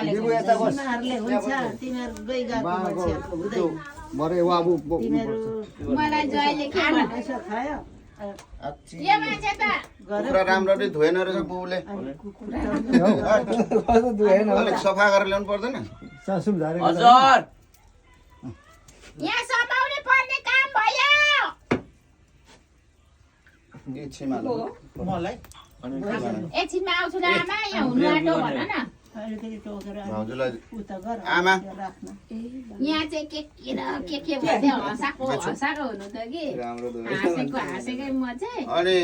लिबु यता बस तिमीहरूले हुन्छ तिमीहरू दुई गएको मान्छेहरू हुँदैन मरे वाबु तिमीहरू मलाई जहिले के भन्छ पैसा खायो यो मान्छे त कुखुरा राम्ररी धोएन रहेछ बुबुले कस्तो दुहेन अलिक सफा गरेर ल्याउनु पर्दैन सासुम झारेको हजुर यहाँ समाउने पर्ने काम भयो मलाई एकछिनमा आउँछु ल आमा यहाँ हुनु आँटो भन न अलिकति टोकेर भाउजूलाई उता गर आमा राख्न यहाँ चाहिँ के भन्दै हँसाएको हुनु त कि राम्रो हाँसेकै म चाहिँ अनि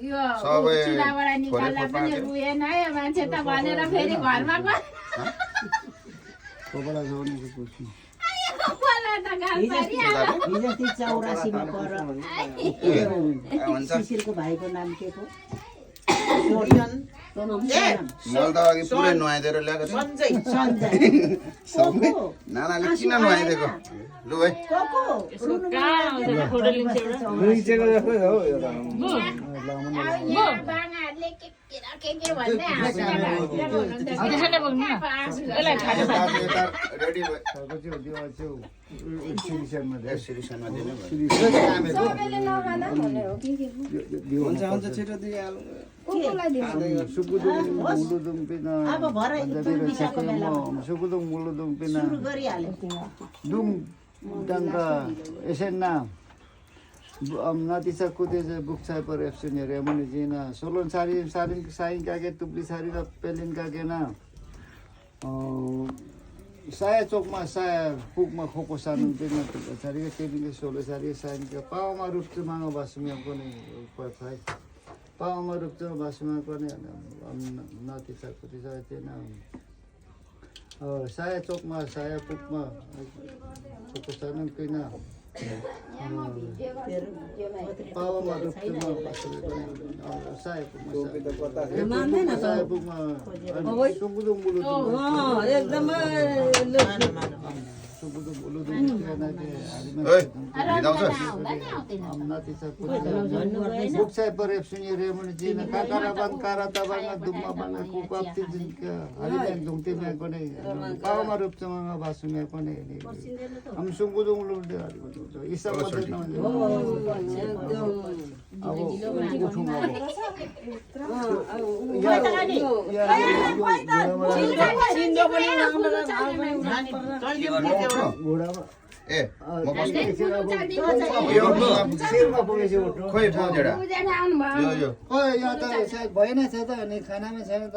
यो सबै चुलाबाट निकाल्दा पनि रुएन है मान्छे त भनेर फेरि घरमा गयो कोपला जोड्ने पुस्नु मलाई त गाल परिहाल्यो हिजो ती 84 मा पर शिशिरको भाइको नाम के को मैले त अघि पुरै नुहाइदिएर ल्याएको छु सबै नानाले किन नुहाइदिएको लु है रुइचेको जस्तो हो यो त यहाँ बाङाहरूले के भन्दै रेडी सिरिसनमा सिरिसनमा दिनु हुन्छ हुन्छ छिटो दिइहालौँ सुकुदुङ मुलुदुङ पिना अब भरे तुलबिसाको बेलामा सुकुदुङ मुलुदुङ पिना सुरु गरिहाल्यो दुम डङ्का एसेन्ना नातिसा कुदे बुक्छाय पर एप्सुनेर एमने जिना सोलन सारी सारिन साइन कागे तुप्ली सारी र पेलिन कागे ना साया चोकमा साया पुकमा खोको सानुन पिना सारी के तेबिन सोलो सारी साइन के पावमा रुप्च मांग बासुमिया कोने पथाय पावमा रुप्च बासुमा कोने नातिसा कुदे साय तेना साया चोकमा साया पुकमा खोको सानुन पिना पावमा रुप्चमा बासुमिया कोने साया पुकमा सुकुदुङ मुलुदुङ एकदमै सुकुदुङ मुलुदुङ बुक्साय पर एप्सुनी रेमन जिन काकारा बन कारा तबाना दुम्मा बना कुपाप्ति जिनका हरिमेन दुंगते में कोने पावमा रुप्चमा बासुमिया कोने हम सुकुदुङ मुलुदुङ इसा बदे न अब उठुमा ए म बस्छु शिरमा पुगेछु खोइ ठाउँजेडा पूजा आउनु भयो यो यहाँ त सायद भएन छ त अनि खानामा छैन त